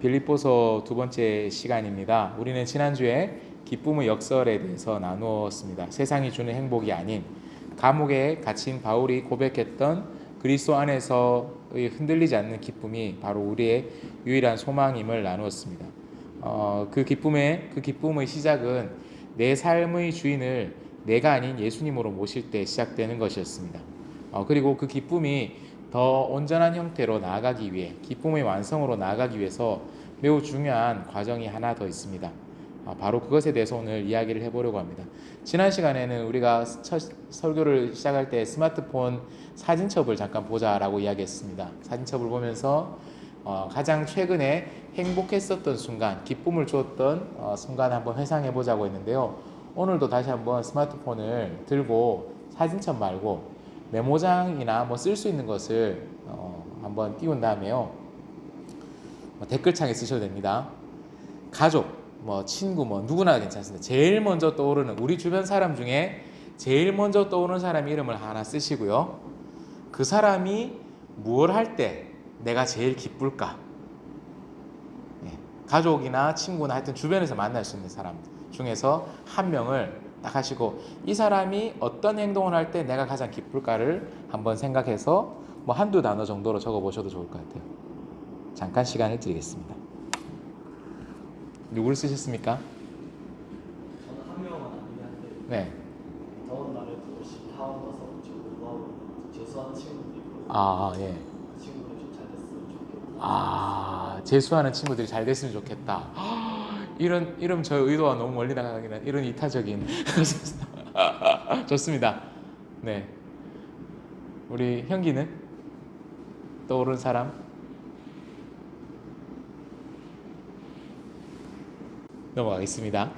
빌립보서 두 번째 시간입니다. 우리는 지난주에 기쁨의 역설에 대해서 나누었습니다. 세상이 주는 행복이 아닌 감옥에 갇힌 바울이 고백했던 그리스도 안에서의 흔들리지 않는 기쁨이 바로 우리의 유일한 소망임을 나누었습니다. 그 기쁨의 시작은 내 삶의 주인을 내가 아닌 예수님으로 모실 때 시작되는 것이었습니다. 그리고 그 기쁨이 더 온전한 형태로 나아가기 위해, 기쁨의 완성으로 나아가기 위해서 매우 중요한 과정이 하나 더 있습니다. 바로 그것에 대해서 오늘 이야기를 해보려고 합니다. 지난 시간에는 우리가 첫 설교를 시작할 때 스마트폰 사진첩을 잠깐 보자라고 이야기했습니다. 사진첩을 보면서 가장 최근에 행복했었던 순간, 기쁨을 주었던 순간을 한번 회상해 보자고 했는데요. 오늘도 다시 한번 스마트폰을 들고 사진첩 말고 메모장이나 쓸 수 있는 것을 한번 띄운 다음에요. 댓글창에 쓰셔도 됩니다. 가족, 친구, 누구나 괜찮습니다. 제일 먼저 떠오르는 우리 주변 사람 중에 제일 먼저 떠오르는 사람 이름을 하나 쓰시고요. 그 사람이 무엇을 할 때 내가 제일 기쁠까? 가족이나 친구나 하여튼 주변에서 만날 수 있는 사람 중에서 한 명을 딱 하시고 이 사람이 어떤 행동을 할 때 내가 가장 기쁠까를 한번 생각해서 한두 단어 정도로 적어보셔도 좋을 것 같아요. 잠깐 시간을 드리겠습니다. 누구를 쓰셨습니까? 저는 한 명은 아니긴 한데 네. 더운 날에 또 식탐 나서 공부하고 재수하는 친구들이 있거든요. 예. 그 친구들이 좀 잘 됐으면 좋겠고. 재수하는 친구들이 잘 됐으면 좋겠다. 이름 저 의도와 너무 멀리 나가긴 한 이런 이타적인 좋습니다. 네. 우리 형기는 떠오른 사람? 넘어가겠습니다.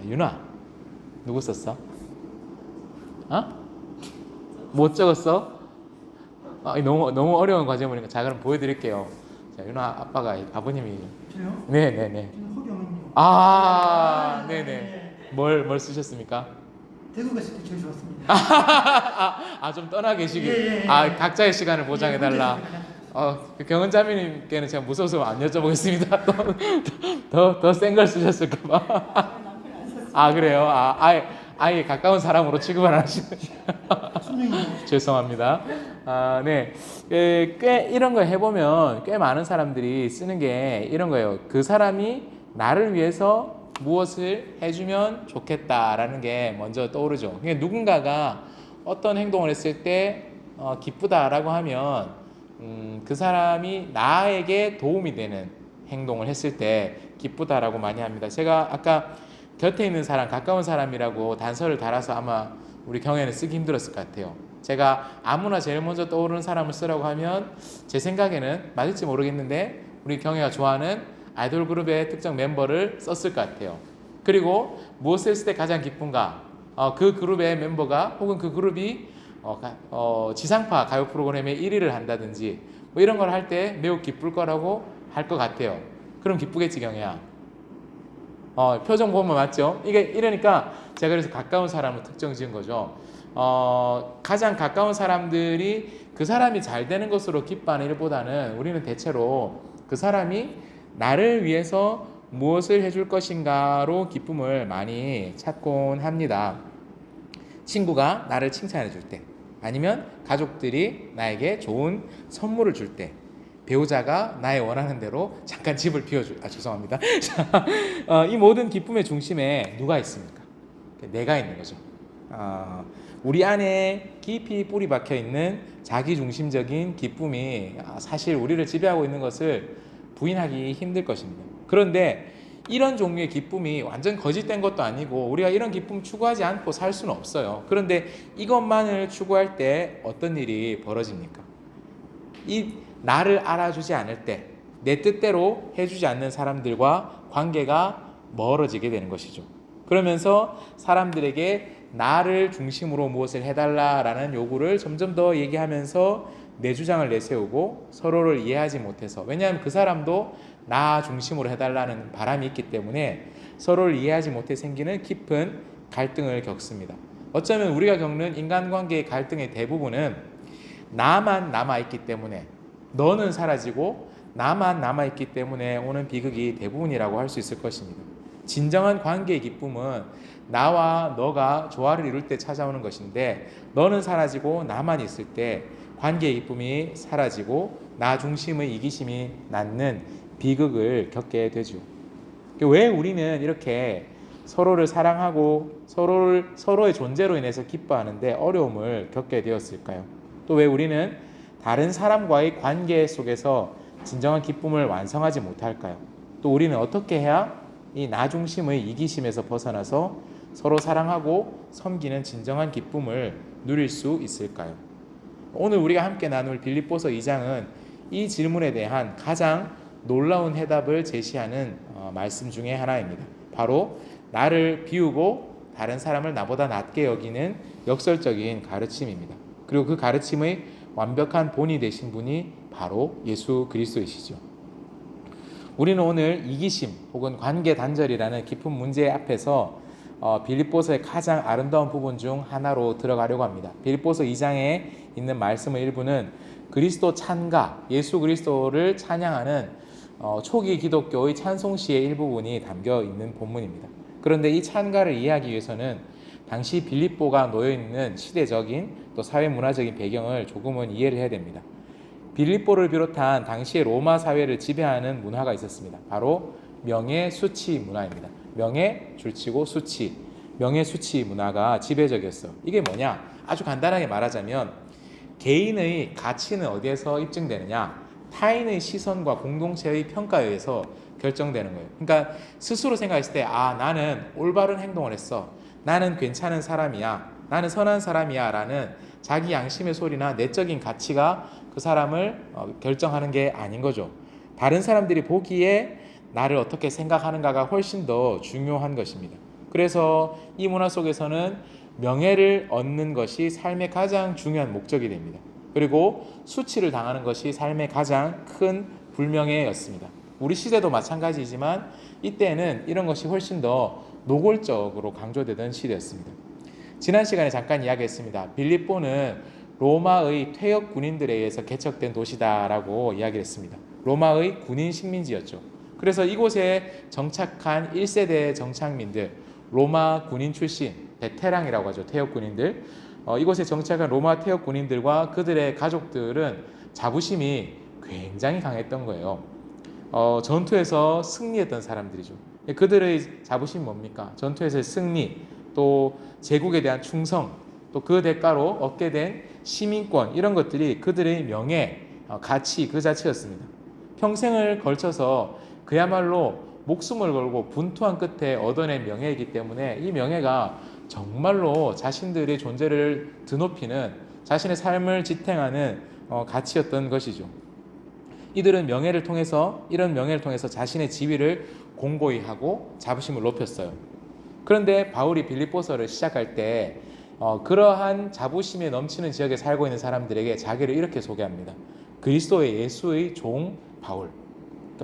윤아, 누구 썼어? 못 적었어? 너무 어려운 과제물이니까 자 그럼 보여드릴게요. 자, 윤아 아빠가 아버님이. 저요? 네네네. 허경은요. 네네. 뭘 쓰셨습니까? 대구 갔을 때 제일 좋았습니다. 좀 떠나 계시길. 예. 각자의 시간을 보장해달라. 경은자매님께는 제가 무서워서 안 여쭤보겠습니다. 더 센 걸 쓰셨을까봐. 그래요? 아예 가까운 사람으로 취급을 안 하시는. 죄송합니다. 네. 꽤 이런 거 해보면 꽤 많은 사람들이 쓰는 게 이런 거예요. 그 사람이 나를 위해서 무엇을 해주면 좋겠다라는 게 먼저 떠오르죠. 그러니까 누군가가 어떤 행동을 했을 때 기쁘다라고 하면 그 사람이 나에게 도움이 되는 행동을 했을 때 기쁘다라고 많이 합니다. 제가 아까 곁에 있는 사람, 가까운 사람이라고 단서를 달아서 아마 우리 경애는 쓰기 힘들었을 것 같아요. 제가 아무나 제일 먼저 떠오르는 사람을 쓰라고 하면 제 생각에는 맞을지 모르겠는데 우리 경애가 좋아하는 아이돌 그룹의 특정 멤버를 썼을 것 같아요. 그리고 무엇을 했을 때 가장 기쁜가? 그 그룹의 멤버가 혹은 그 그룹이 지상파 가요 프로그램에 1위를 한다든지 이런 걸 할 때 매우 기쁠 거라고 할 것 같아요. 그럼 기쁘겠지 경애야. 표정 보면 맞죠? 이러니까 제가 그래서 가까운 사람을 특정 지은 거죠. 가장 가까운 사람들이 그 사람이 잘 되는 것으로 기뻐하는 일보다는 우리는 대체로 그 사람이 나를 위해서 무엇을 해줄 것인가로 기쁨을 많이 찾곤 합니다. 친구가 나를 칭찬해 줄 때, 아니면 가족들이 나에게 좋은 선물을 줄 때, 배우자가 나의 원하는 대로 잠깐 집을 비워줄 죄송합니다. 이 모든 기쁨의 중심에 누가 있습니까? 내가 있는 거죠. 우리 안에 깊이 뿌리 박혀 있는 자기중심적인 기쁨이 사실 우리를 지배하고 있는 것을 부인하기 힘들 것입니다. 그런데 이런 종류의 기쁨이 완전 거짓된 것도 아니고 우리가 이런 기쁨 추구하지 않고 살 수는 없어요. 그런데 이것만을 추구할 때 어떤 일이 벌어집니까? 나를 알아주지 않을 때, 내 뜻대로 해주지 않는 사람들과 관계가 멀어지게 되는 것이죠. 그러면서 사람들에게 나를 중심으로 무엇을 해달라라는 요구를 점점 더 얘기하면서 내 주장을 내세우고 서로를 이해하지 못해서, 왜냐하면 그 사람도 나 중심으로 해달라는 바람이 있기 때문에 서로를 이해하지 못해 생기는 깊은 갈등을 겪습니다. 어쩌면 우리가 겪는 인간관계의 갈등의 대부분은 나만 남아있기 때문에 너는 사라지고 나만 남아있기 때문에 오는 비극이 대부분이라고 할 수 있을 것입니다. 진정한 관계의 기쁨은 나와 너가 조화를 이룰 때 찾아오는 것인데, 너는 사라지고 나만 있을 때 관계의 기쁨이 사라지고 나 중심의 이기심이 낳는 비극을 겪게 되죠. 왜 우리는 이렇게 서로를 사랑하고 서로의 존재로 인해서 기뻐하는데 어려움을 겪게 되었을까요? 또 왜 우리는 다른 사람과의 관계 속에서 진정한 기쁨을 완성하지 못할까요? 또 우리는 어떻게 해야 이 나 중심의 이기심에서 벗어나서 서로 사랑하고 섬기는 진정한 기쁨을 누릴 수 있을까요? 오늘 우리가 함께 나눌 빌립보서 2장은 이 질문에 대한 가장 놀라운 해답을 제시하는 말씀 중에 하나입니다. 바로 나를 비우고 다른 사람을 나보다 낮게 여기는 역설적인 가르침입니다. 그리고 그 가르침의 완벽한 본이 되신 분이 바로 예수 그리스도이시죠. 우리는 오늘 이기심 혹은 관계 단절이라는 깊은 문제 앞에서 빌립보서의 가장 아름다운 부분 중 하나로 들어가려고 합니다. 빌립보서 2장에 있는 말씀의 일부는 그리스도 찬가, 예수 그리스도를 찬양하는 초기 기독교의 찬송시의 일부분이 담겨 있는 본문입니다. 그런데 이 찬가를 이해하기 위해서는 당시 빌립보가 놓여있는 시대적인 또 사회문화적인 배경을 조금은 이해를 해야 됩니다. 빌립보를 비롯한 당시의 로마 사회를 지배하는 문화가 있었습니다. 바로 명예수치 문화입니다. 명예 줄치고 수치, 명예수치 문화가 지배적이었어. 이게 뭐냐? 아주 간단하게 말하자면 개인의 가치는 어디에서 입증되느냐? 타인의 시선과 공동체의 평가에 의해서 결정되는 거예요. 그러니까 스스로 생각했을 때 나는 올바른 행동을 했어. 나는 괜찮은 사람이야. 나는 선한 사람이야 라는 자기 양심의 소리나 내적인 가치가 그 사람을 결정하는 게 아닌 거죠. 다른 사람들이 보기에 나를 어떻게 생각하는가가 훨씬 더 중요한 것입니다. 그래서 이 문화 속에서는 명예를 얻는 것이 삶의 가장 중요한 목적이 됩니다. 그리고 수치를 당하는 것이 삶의 가장 큰 불명예였습니다. 우리 시대도 마찬가지지만 이때는 이런 것이 훨씬 더 노골적으로 강조되던 시대였습니다. 지난 시간에 잠깐 이야기했습니다. 빌립보는 로마의 퇴역 군인들에 의해서 개척된 도시다라고 이야기를 했습니다. 로마의 군인 식민지였죠. 그래서 이곳에 정착한 1세대 정착민들, 로마 군인 출신, 베테랑이라고 하죠. 퇴역 군인들. 이곳에 정착한 로마 퇴역 군인들과 그들의 가족들은 자부심이 굉장히 강했던 거예요. 전투에서 승리했던 사람들이죠. 그들의 자부심이 뭡니까? 전투에서의 승리, 또 제국에 대한 충성, 또 그 대가로 얻게 된 시민권, 이런 것들이 그들의 명예, 가치 그 자체였습니다. 평생을 걸쳐서 그야말로 목숨을 걸고 분투한 끝에 얻어낸 명예이기 때문에 이 명예가 정말로 자신들의 존재를 드높이는, 자신의 삶을 지탱하는 가치였던 것이죠. 이들은 이런 명예를 통해서 자신의 지위를 공고히 하고 자부심을 높였어요. 그런데 바울이 빌립보서를 시작할 때 그러한 자부심에 넘치는 지역에 살고 있는 사람들에게 자기를 이렇게 소개합니다. 그리스도의 예수의 종 바울.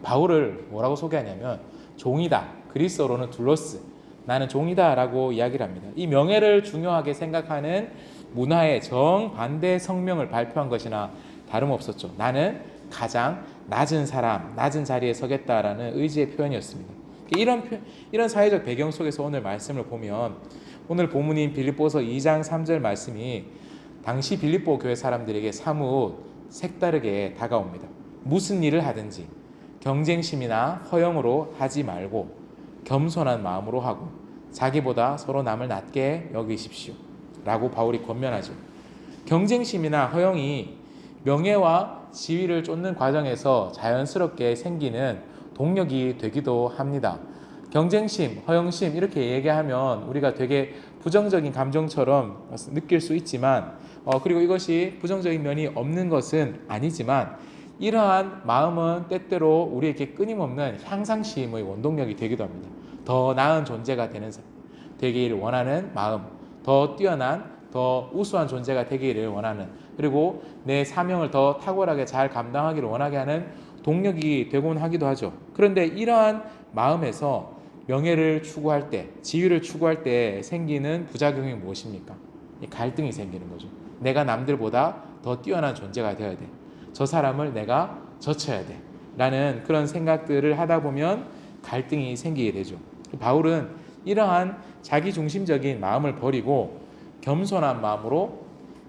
바울을 뭐라고 소개하냐면 종이다. 그리스어로는 둘로스. 나는 종이다 라고 이야기를 합니다. 이 명예를 중요하게 생각하는 문화의 정반대 성명을 발표한 것이나 다름없었죠. 나는 가장 낮은 사람, 낮은 자리에 서겠다라는 의지의 표현이었습니다. 이런 사회적 배경 속에서 오늘 말씀을 보면, 오늘 본문인 빌립보서 2장 3절 말씀이 당시 빌립보 교회 사람들에게 사뭇 색다르게 다가옵니다. 무슨 일을 하든지 경쟁심이나 허영으로 하지 말고 겸손한 마음으로 하고 자기보다 서로 남을 낮게 여기십시오 라고 바울이 권면하죠. 경쟁심이나 허영이 명예와 지위를 쫓는 과정에서 자연스럽게 생기는 동력이 되기도 합니다. 경쟁심, 허영심 이렇게 얘기하면 우리가 되게 부정적인 감정처럼 느낄 수 있지만 그리고 이것이 부정적인 면이 없는 것은 아니지만 이러한 마음은 때때로 우리에게 끊임없는 향상심의 원동력이 되기도 합니다. 더 나은 존재가 되기를 원하는 마음, 더 뛰어난, 더 우수한 존재가 되기를 원하는, 그리고 내 사명을 더 탁월하게 잘 감당하기를 원하게 하는 동력이 되곤 하기도 하죠. 그런데 이러한 마음에서 명예를 추구할 때, 지위를 추구할 때 생기는 부작용이 무엇입니까? 갈등이 생기는 거죠. 내가 남들보다 더 뛰어난 존재가 되어야 돼. 저 사람을 내가 젖혀야 돼 라는 그런 생각들을 하다 보면 갈등이 생기게 되죠. 바울은 이러한 자기중심적인 마음을 버리고 겸손한 마음으로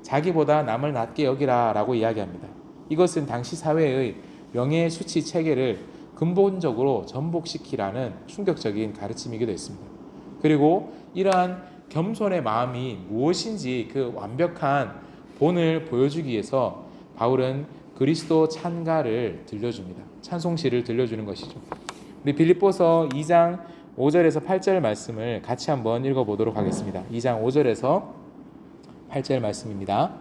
자기보다 남을 낮게 여기라 라고 이야기합니다. 이것은 당시 사회의 명예수치 체계를 근본적으로 전복시키라는 충격적인 가르침이기도 했습니다. 그리고 이러한 겸손의 마음이 무엇인지 그 완벽한 본을 보여주기 위해서 바울은 그리스도 찬가를 들려줍니다. 찬송시를 들려주는 것이죠. 우리 빌립보서 2장 5절에서 8절 말씀을 같이 한번 읽어보도록 하겠습니다. 2장 5절에서 8절 말씀입니다.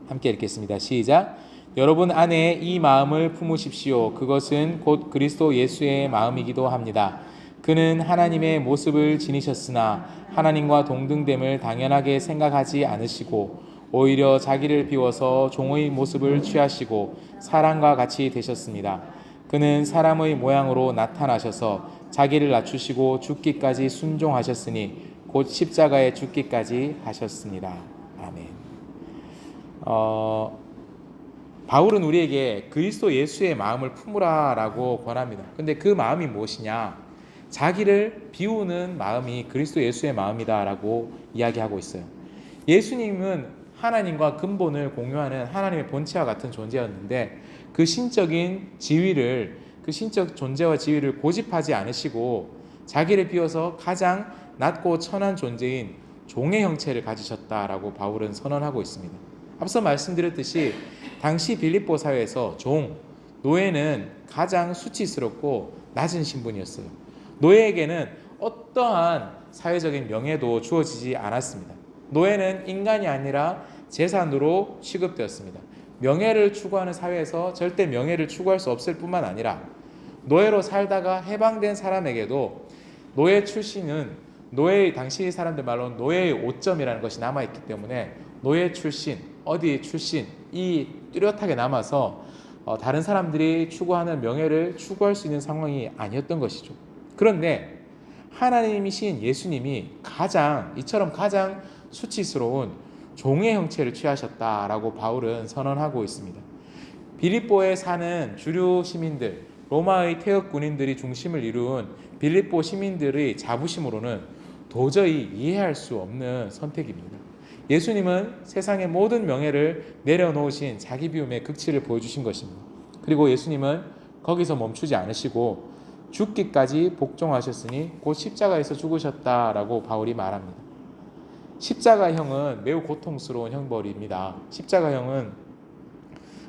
함께 읽겠습니다. 시작. 여러분 안에 이 마음을 품으십시오. 그것은 곧 그리스도 예수의 마음이기도 합니다. 그는 하나님의 모습을 지니셨으나 하나님과 동등됨을 당연하게 생각하지 않으시고 오히려 자기를 비워서 종의 모습을 취하시고 사람과 같이 되셨습니다. 그는 사람의 모양으로 나타나셔서 자기를 낮추시고 죽기까지 순종하셨으니 곧 십자가에 죽기까지 하셨습니다. 아멘. 바울은 우리에게 그리스도 예수의 마음을 품으라라고 권합니다. 근데 그 마음이 무엇이냐? 자기를 비우는 마음이 그리스도 예수의 마음이다라고 이야기하고 있어요. 예수님은 하나님과 근본을 공유하는 하나님의 본체와 같은 존재였는데 그 신적인 지위를, 그 신적 존재와 지위를 고집하지 않으시고 자기를 비워서 가장 낮고 천한 존재인 종의 형체를 가지셨다라고 바울은 선언하고 있습니다. 앞서 말씀드렸듯이 당시 빌립보 사회에서 노예는 가장 수치스럽고 낮은 신분이었어요. 노예에게는 어떠한 사회적인 명예도 주어지지 않았습니다. 노예는 인간이 아니라 재산으로 취급되었습니다. 명예를 추구하는 사회에서 절대 명예를 추구할 수 없을 뿐만 아니라 노예로 살다가 해방된 사람에게도 노예 출신은 당시 사람들 말로는 노예의 오점이라는 것이 남아있기 때문에 노예 출신, 어디 출신 이 뚜렷하게 남아서 다른 사람들이 추구하는 명예를 추구할 수 있는 상황이 아니었던 것이죠. 그런데 하나님이신 예수님이 이처럼 가장 수치스러운 종의 형체를 취하셨다라고 바울은 선언하고 있습니다. 빌립보에 사는 주류 시민들, 로마의 퇴역 군인들이 중심을 이룬 빌립보 시민들의 자부심으로는 도저히 이해할 수 없는 선택입니다. 예수님은 세상의 모든 명예를 내려놓으신 자기 비움의 극치를 보여주신 것입니다. 그리고 예수님은 거기서 멈추지 않으시고 죽기까지 복종하셨으니 곧 십자가에서 죽으셨다라고 바울이 말합니다. 십자가형은 매우 고통스러운 형벌입니다. 십자가형은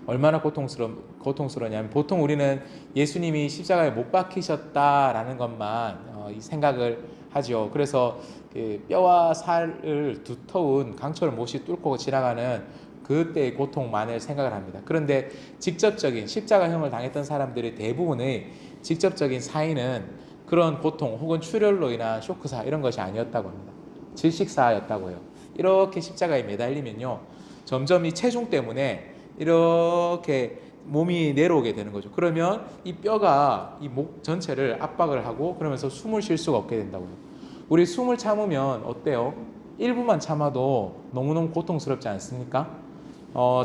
얼마나 고통스러우냐면 보통 우리는 예수님이 십자가에 못 박히셨다라는 것만 생각을 하죠. 그래서 뼈와 살을 두터운 강철 못이 뚫고 지나가는 그때의 고통만을 생각을 합니다. 그런데 직접적인 십자가형을 당했던 사람들의 대부분의 직접적인 사인은 그런 고통 혹은 출혈로 인한 쇼크사 이런 것이 아니었다고 합니다. 질식사였다고 해요. 이렇게 십자가에 매달리면요, 점점 이 체중 때문에 이렇게 몸이 내려오게 되는 거죠. 그러면 이 뼈가 이 목 전체를 압박을 하고 그러면서 숨을 쉴 수가 없게 된다고요. 우리 숨을 참으면 어때요? 1분만 참아도 너무너무 고통스럽지 않습니까?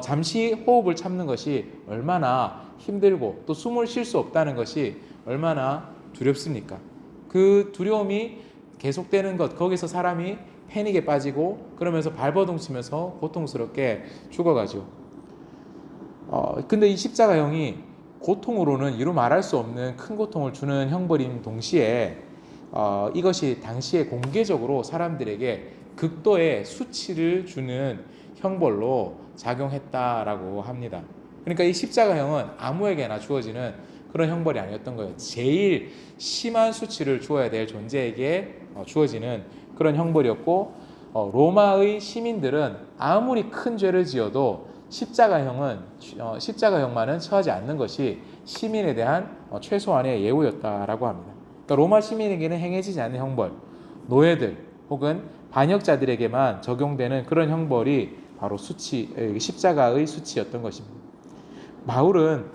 잠시 호흡을 참는 것이 얼마나 힘들고 또 숨을 쉴 수 없다는 것이 얼마나 두렵습니까? 그 두려움이 계속되는 것, 거기서 사람이 패닉에 빠지고 그러면서 발버둥 치면서 고통스럽게 죽어가죠. 근데 이 십자가형이 고통으로는 이루 말할 수 없는 큰 고통을 주는 형벌인 동시에 이것이 당시에 공개적으로 사람들에게 극도의 수치를 주는 형벌로 작용했다라고 합니다. 그러니까 이 십자가형은 아무에게나 주어지는 그런 형벌이 아니었던 거예요. 제일 심한 수치를 주어야 될 존재에게 주어지는 그런 형벌이었고, 로마의 시민들은 아무리 큰 죄를 지어도 십자가형만은 처하지 않는 것이 시민에 대한 최소한의 예우였다라고 합니다. 그러니까 로마 시민에게는 행해지지 않는 형벌, 노예들 혹은 반역자들에게만 적용되는 그런 형벌이 바로 십자가의 수치였던 것입니다. 바울은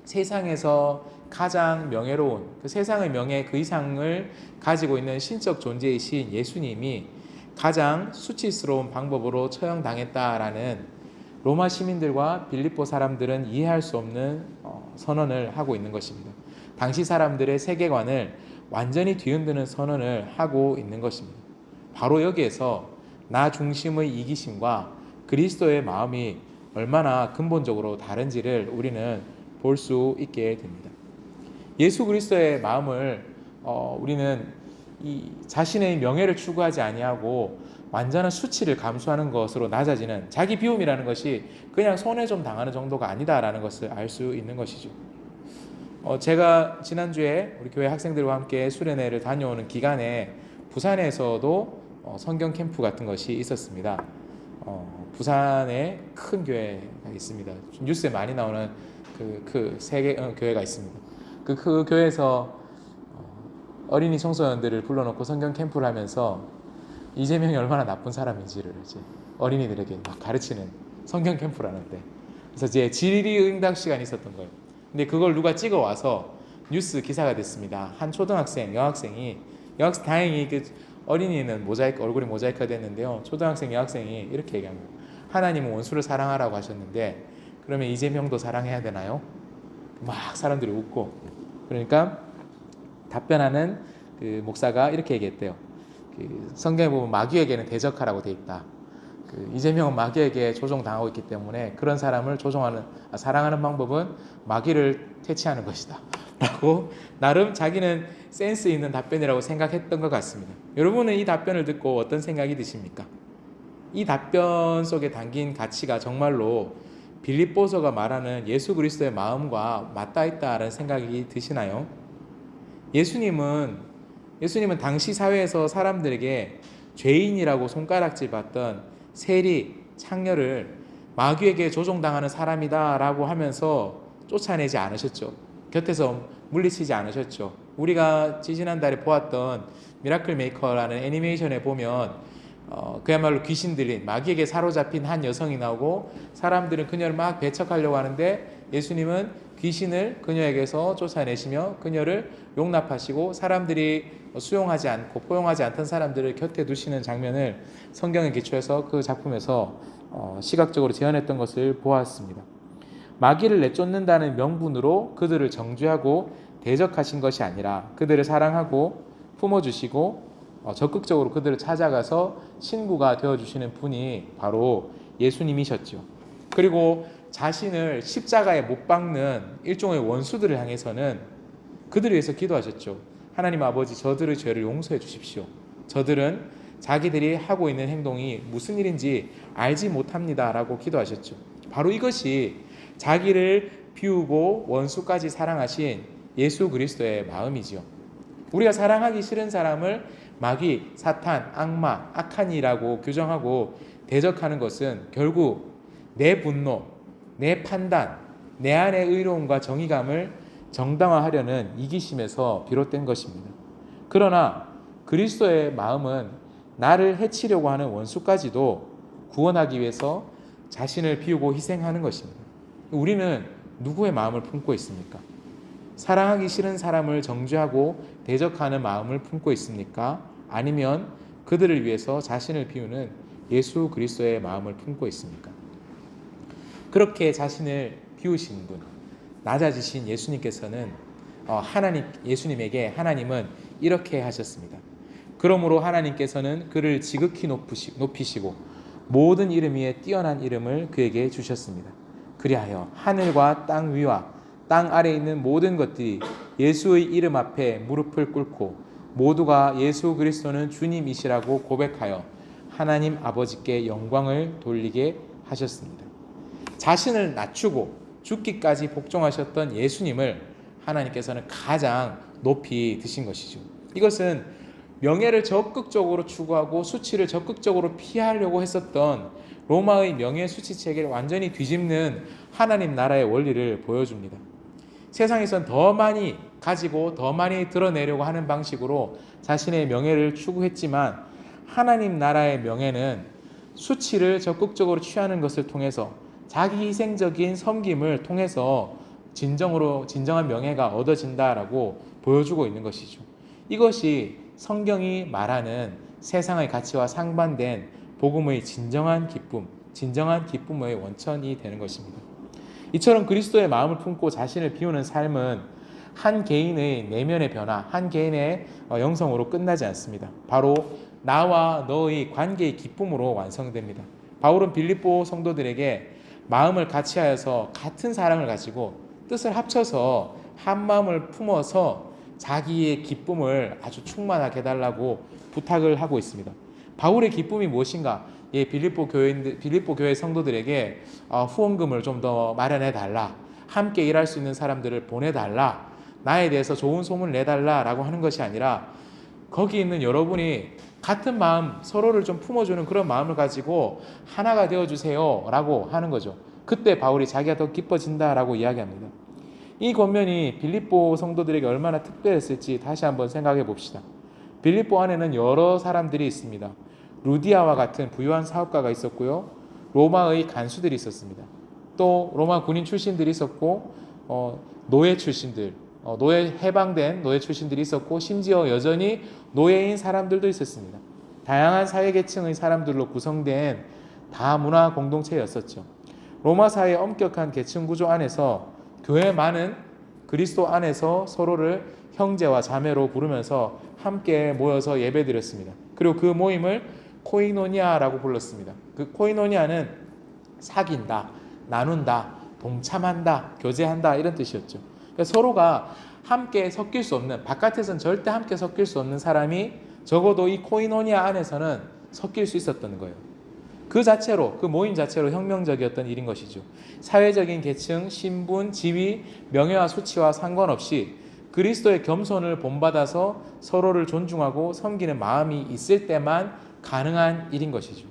세상에서 가장 명예로운 그 세상의 명예 그 이상을 가지고 있는 신적 존재이신 예수님이 가장 수치스러운 방법으로 처형당했다라는 로마 시민들과 빌립보 사람들은 이해할 수 없는 선언을 하고 있는 것입니다. 당시 사람들의 세계관을 완전히 뒤흔드는 선언을 하고 있는 것입니다. 바로 여기에서 나 중심의 이기심과 그리스도의 마음이 얼마나 근본적으로 다른지를 우리는 볼 수 있게 됩니다. 예수 그리스도의 마음을 우리는 이 자신의 명예를 추구하지 아니하고 완전한 수치를 감수하는 것으로 낮아지는 자기 비움이라는 것이 그냥 손해 좀 당하는 정도가 아니다라는 것을 알 수 있는 것이죠. 제가 지난주에 우리 교회 학생들과 함께 수련회를 다녀오는 기간에 부산에서도 성경 캠프 같은 것이 있었습니다. 부산에 큰 교회가 있습니다. 뉴스에 많이 나오는 그 세계 교회가 있습니다. 그 교회에서 어린이 청소년들을 불러놓고 성경 캠프를 하면서 이재명이 얼마나 나쁜 사람인지를 이제 어린이들에게 막 가르치는 성경 캠프라는데, 그래서 이제 질의응답 시간이 있었던 거예요. 근데 그걸 누가 찍어 와서 뉴스 기사가 됐습니다. 한 초등학생, 여학생이 다행히 그 어린이는 얼굴이 모자이크가 됐는데요. 초등학생, 여학생이 이렇게 얘기합니다. 하나님은 원수를 사랑하라고 하셨는데 그러면 이재명도 사랑해야 되나요? 막 사람들이 웃고, 그러니까 답변하는 그 목사가 이렇게 얘기했대요. 성경에 보면 마귀에게는 대적하라고 돼 있다. 이재명은 마귀에게 조종당하고 있기 때문에 그런 사람을 사랑하는 방법은 마귀를 퇴치하는 것이다 라고 나름 자기는 센스 있는 답변이라고 생각했던 것 같습니다. 여러분은 이 답변을 듣고 어떤 생각이 드십니까? 이 답변 속에 담긴 가치가 정말로 빌립보서가 말하는 예수 그리스도의 마음과 맞닿아 있다는 생각이 드시나요? 예수님은 당시 사회에서 사람들에게 죄인이라고 손가락질 받던 세리, 창녀를 마귀에게 조종당하는 사람이다 라고 하면서 쫓아내지 않으셨죠. 곁에서 물리치지 않으셨죠. 우리가 지지난달에 보았던 미라클 메이커라는 애니메이션에 보면 그야말로 귀신 들린 마귀에게 사로잡힌 한 여성이 나오고 사람들은 그녀를 막 배척하려고 하는데 예수님은 귀신을 그녀에게서 쫓아내시며 그녀를 용납하시고 사람들이 수용하지 않고 포용하지 않던 사람들을 곁에 두시는 장면을 성경에 기초해서 그 작품에서 시각적으로 재현했던 것을 보았습니다. 마귀를 내쫓는다는 명분으로 그들을 정죄하고 대적하신 것이 아니라 그들을 사랑하고 품어주시고 적극적으로 그들을 찾아가서 친구가 되어주시는 분이 바로 예수님이셨죠. 그리고 자신을 십자가에 못 박는 일종의 원수들을 향해서는 그들을 위해서 기도하셨죠. 하나님 아버지, 저들의 죄를 용서해 주십시오. 저들은 자기들이 하고 있는 행동이 무슨 일인지 알지 못합니다 라고 기도하셨죠. 바로 이것이 자기를 비우고 원수까지 사랑하신 예수 그리스도의 마음이지요. 우리가 사랑하기 싫은 사람을 마귀, 사탄, 악마, 악한 이라고 규정하고 대적하는 것은 결국 내 분노, 내 판단, 내 안의 의로움과 정의감을 정당화하려는 이기심에서 비롯된 것입니다. 그러나 그리스도의 마음은 나를 해치려고 하는 원수까지도 구원하기 위해서 자신을 비우고 희생하는 것입니다. 우리는 누구의 마음을 품고 있습니까? 사랑하기 싫은 사람을 정죄하고 대적하는 마음을 품고 있습니까? 아니면 그들을 위해서 자신을 비우는 예수 그리스도의 마음을 품고 있습니까? 그렇게 자신을 비우신 분, 낮아지신 예수님께서는 예수님에게 하나님은 이렇게 하셨습니다. 그러므로 하나님께서는 그를 지극히 높이시고 모든 이름 위에 뛰어난 이름을 그에게 주셨습니다. 그리하여 하늘과 땅 위와 땅 아래에 있는 모든 것들이 예수의 이름 앞에 무릎을 꿇고 모두가 예수 그리스도는 주님이시라고 고백하여 하나님 아버지께 영광을 돌리게 하셨습니다. 자신을 낮추고 죽기까지 복종하셨던 예수님을 하나님께서는 가장 높이 드신 것이죠. 이것은 명예를 적극적으로 추구하고 수치를 적극적으로 피하려고 했었던 로마의 명예 수치 체계를 완전히 뒤집는 하나님 나라의 원리를 보여줍니다. 세상에선 더 많이 가지고 더 많이 드러내려고 하는 방식으로 자신의 명예를 추구했지만 하나님 나라의 명예는 수치를 적극적으로 취하는 것을 통해서 자기 희생적인 섬김을 통해서 진정한 명예가 얻어진다라고 보여주고 있는 것이죠. 이것이 성경이 말하는 세상의 가치와 상반된 복음의 진정한 기쁨, 진정한 기쁨의 원천이 되는 것입니다. 이처럼 그리스도의 마음을 품고 자신을 비우는 삶은 한 개인의 내면의 변화, 한 개인의 영성으로 끝나지 않습니다. 바로 나와 너의 관계의 기쁨으로 완성됩니다. 바울은 빌립보 성도들에게 마음을 같이하여서 같은 사랑을 가지고 뜻을 합쳐서 한 마음을 품어서 자기의 기쁨을 아주 충만하게 해달라고 부탁을 하고 있습니다. 바울의 기쁨이 무엇인가? 빌립보 교회 성도들에게 후원금을 좀 더 마련해 달라, 함께 일할 수 있는 사람들을 보내달라, 나에 대해서 좋은 소문을 내달라라고 하는 것이 아니라 거기 있는 여러분이 같은 마음, 서로를 좀 품어주는 그런 마음을 가지고 하나가 되어주세요라고 하는 거죠. 그때 바울이 자기가 더 기뻐진다라고 이야기합니다. 이 권면이 빌립보 성도들에게 얼마나 특별했을지 다시 한번 생각해 봅시다. 빌립보 안에는 여러 사람들이 있습니다. 루디아와 같은 부유한 사업가가 있었고요. 로마의 간수들이 있었습니다. 또 로마 군인 출신들이 있었고 노예 출신들, 해방된 노예 출신들이 있었고 심지어 여전히 노예인 사람들도 있었습니다. 다양한 사회계층의 사람들로 구성된 다문화 공동체였었죠. 로마 사회의 엄격한 계층 구조 안에서 교회만은 그리스도 안에서 서로를 형제와 자매로 부르면서 함께 모여서 예배드렸습니다. 그리고 그 모임을 코이노니아라고 불렀습니다. 그 코이노니아는 사귄다, 나눈다, 동참한다, 교제한다 이런 뜻이었죠. 그러니까 서로가 함께 섞일 수 없는, 바깥에서는 절대 함께 섞일 수 없는 사람이 적어도 이 코이노니아 안에서는 섞일 수 있었던 거예요. 그 자체로, 그 모임 자체로 혁명적이었던 일인 것이죠. 사회적인 계층, 신분, 지위, 명예와 수치와 상관없이 그리스도의 겸손을 본받아서 서로를 존중하고 섬기는 마음이 있을 때만 가능한 일인 것이죠.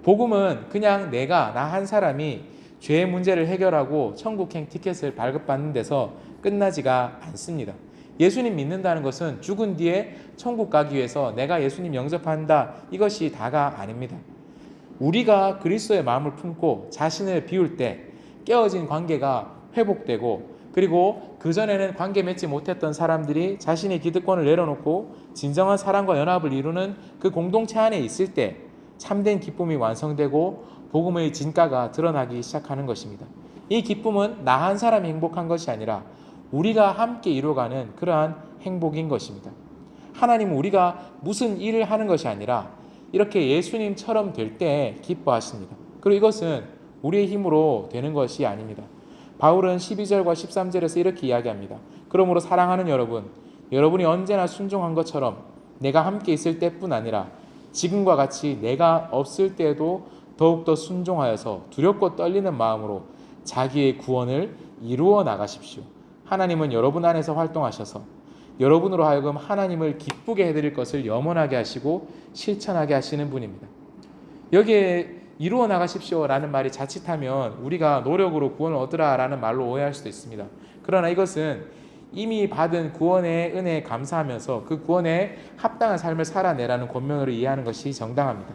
복음은 그냥 나 한 사람이 죄의 문제를 해결하고 천국행 티켓을 발급받는 데서 끝나지가 않습니다. 예수님 믿는다는 것은 죽은 뒤에 천국 가기 위해서 내가 예수님 영접한다, 이것이 다가 아닙니다. 우리가 그리스도의 마음을 품고 자신을 비울 때 깨어진 관계가 회복되고, 그리고 그전에는 관계 맺지 못했던 사람들이 자신의 기득권을 내려놓고 진정한 사랑과 연합을 이루는 그 공동체 안에 있을 때 참된 기쁨이 완성되고 복음의 진가가 드러나기 시작하는 것입니다. 이 기쁨은 나 한 사람이 행복한 것이 아니라 우리가 함께 이루어가는 그러한 행복인 것입니다. 하나님은 우리가 무슨 일을 하는 것이 아니라 이렇게 예수님처럼 될 때 기뻐하십니다. 그리고 이것은 우리의 힘으로 되는 것이 아닙니다. 바울은 12절과 13절에서 이렇게 이야기합니다. 그러므로 사랑하는 여러분이 언제나 순종한 것처럼 내가 함께 있을 때뿐 아니라 지금과 같이 내가 없을 때에도 더욱더 순종하여서 두렵고 떨리는 마음으로 자기의 구원을 이루어 나가십시오. 하나님은 여러분 안에서 활동하셔서 여러분으로 하여금 하나님을 기쁘게 해드릴 것을 염원하게 하시고 실천하게 하시는 분입니다. 여기에 이루어 나가십시오라는 말이 자칫하면 우리가 노력으로 구원을 얻으라라는 말로 오해할 수도 있습니다. 그러나 이것은 이미 받은 구원의 은혜에 감사하면서 그 구원에 합당한 삶을 살아내라는 권면으로 이해하는 것이 정당합니다.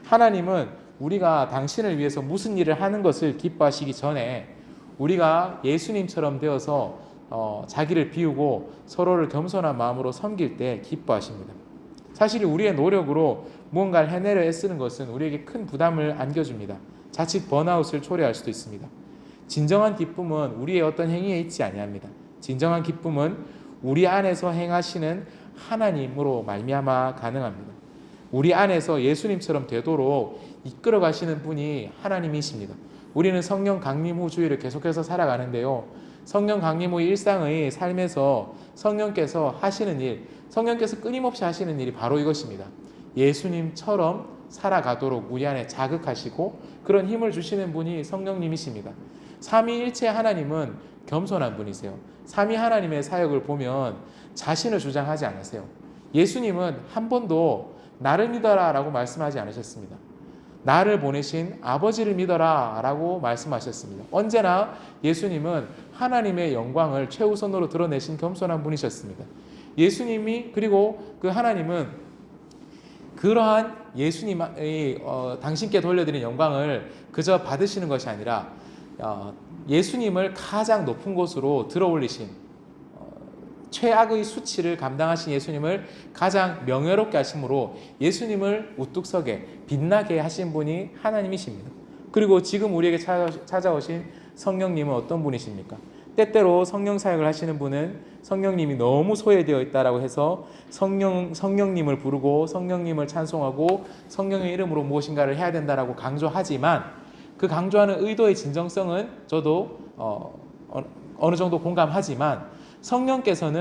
하나님은 우리가 당신을 위해서 무슨 일을 하는 것을 기뻐하시기 전에 우리가 예수님처럼 되어서 자기를 비우고 서로를 겸손한 마음으로 섬길 때 기뻐하십니다. 사실 우리의 노력으로 무언가를 해내려 애쓰는 것은 우리에게 큰 부담을 안겨줍니다. 자칫 번아웃을 초래할 수도 있습니다. 진정한 기쁨은 우리의 어떤 행위에 있지 아니합니다. 진정한 기쁨은 우리 안에서 행하시는 하나님으로 말미암아 가능합니다. 우리 안에서 예수님처럼 되도록 이끌어 가시는 분이 하나님이십니다. 우리는 성령 강림후주의를 계속해서 살아가는데요. 성령 강림 후 일상의 삶에서 성령께서 하시는 일, 성령께서 끊임없이 하시는 일이 바로 이것입니다. 예수님처럼 살아가도록 우리 안에 자극하시고 그런 힘을 주시는 분이 성령님이십니다. 삼위일체 하나님은 겸손한 분이세요. 삼위 하나님의 사역을 보면 자신을 주장하지 않으세요. 예수님은 한 번도 나를 믿어라 라고 말씀하지 않으셨습니다. 나를 보내신 아버지를 믿어라 라고 말씀하셨습니다. 언제나 예수님은 하나님의 영광을 최우선으로 드러내신 겸손한 분이셨습니다. 예수님이, 그리고 그 하나님은 그러한 예수님의 당신께 돌려드린 영광을 그저 받으시는 것이 아니라 예수님을 가장 높은 곳으로 들어올리신, 최악의 수치를 감당하신 예수님을 가장 명예롭게 하심으로 예수님을 우뚝 서게 빛나게 하신 분이 하나님이십니다. 그리고 지금 우리에게 찾아오신 성령님은 어떤 분이십니까? 때때로 성령 사역을 하시는 분은 성령님이 너무 소외되어 있다라고 해서 성령님을 부르고 성령님을 찬송하고 성령의 이름으로 무엇인가를 해야 된다라고 강조하지만 그 강조하는 의도의 진정성은 저도 어느 정도 공감하지만 성령께서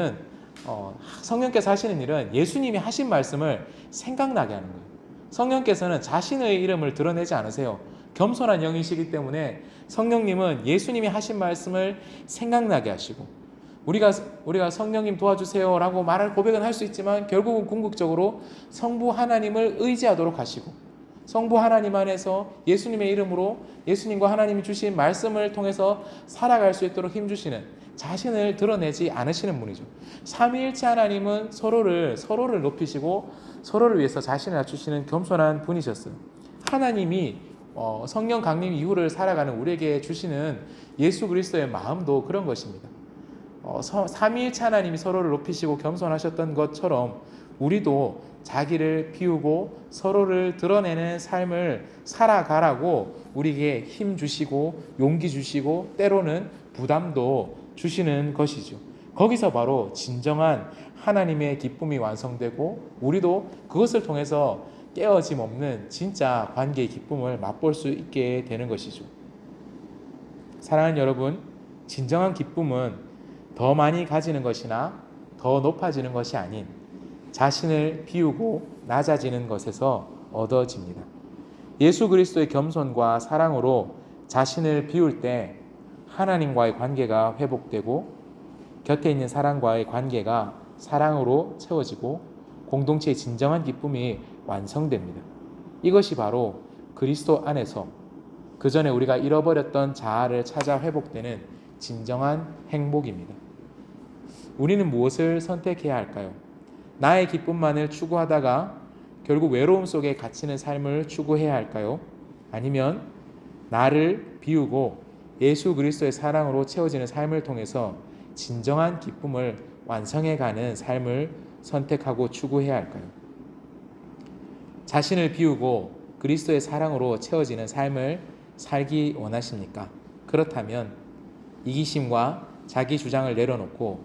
하시는 일은 예수님이 하신 말씀을 생각나게 하는 거예요. 성령께서는 자신의 이름을 드러내지 않으세요. 겸손한 영이시기 때문에 성령님은 예수님이 하신 말씀을 생각나게 하시고 우리가 성령님 도와주세요라고 고백은 할 수 있지만 결국은 궁극적으로 성부 하나님을 의지하도록 하시고 성부 하나님 안에서 예수님의 이름으로 예수님과 하나님이 주신 말씀을 통해서 살아갈 수 있도록 힘주시는 자신을 드러내지 않으시는 분이죠. 삼위일체 하나님은 서로를 높이시고 서로를 위해서 자신을 낮추시는 겸손한 분이셨어요. 하나님이 성령 강림 이후를 살아가는 우리에게 주시는 예수 그리스도의 마음도 그런 것입니다. 삼위일체 하나님이 서로를 높이시고 겸손하셨던 것처럼 우리도 자기를 비우고 서로를 드러내는 삶을 살아가라고 우리에게 힘 주시고 용기 주시고 때로는 부담도 주시는 것이죠. 거기서 바로 진정한 하나님의 기쁨이 완성되고 우리도 그것을 통해서 깨어짐 없는 진짜 관계의 기쁨을 맛볼 수 있게 되는 것이죠. 사랑하는 여러분, 진정한 기쁨은 더 많이 가지는 것이나 더 높아지는 것이 아닌 자신을 비우고 낮아지는 것에서 얻어집니다. 예수 그리스도의 겸손과 사랑으로 자신을 비울 때 하나님과의 관계가 회복되고 곁에 있는 사람과의 관계가 사랑으로 채워지고 공동체의 진정한 기쁨이 완성됩니다. 이것이 바로 그리스도 안에서 그 전에 우리가 잃어버렸던 자아를 찾아 회복되는 진정한 행복입니다. 우리는 무엇을 선택해야 할까요? 나의 기쁨만을 추구하다가 결국 외로움 속에 갇히는 삶을 추구해야 할까요? 아니면 나를 비우고 예수 그리스도의 사랑으로 채워지는 삶을 통해서 진정한 기쁨을 완성해가는 삶을 선택하고 추구해야 할까요? 자신을 비우고 그리스도의 사랑으로 채워지는 삶을 살기 원하십니까? 그렇다면 이기심과 자기 주장을 내려놓고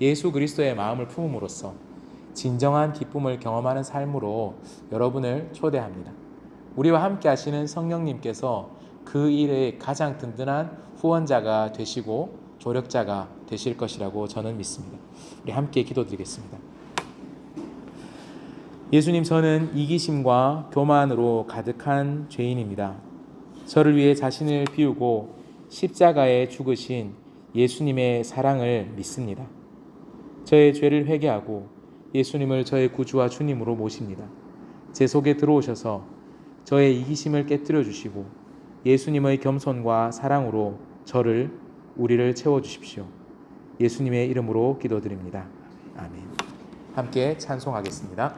예수 그리스도의 마음을 품음으로써 진정한 기쁨을 경험하는 삶으로 여러분을 초대합니다. 우리와 함께 하시는 성령님께서 그 일의 가장 든든한 후원자가 되시고 조력자가 되실 것이라고 저는 믿습니다. 우리 함께 기도드리겠습니다. 예수님, 저는 이기심과 교만으로 가득한 죄인입니다. 저를 위해 자신을 비우고 십자가에 죽으신 예수님의 사랑을 믿습니다. 저의 죄를 회개하고 예수님을 저의 구주와 주님으로 모십니다. 제 속에 들어오셔서 저의 이기심을 깨뜨려 주시고 예수님의 겸손과 사랑으로 우리를 채워주십시오. 예수님의 이름으로 기도드립니다. 아멘. 함께 찬송하겠습니다.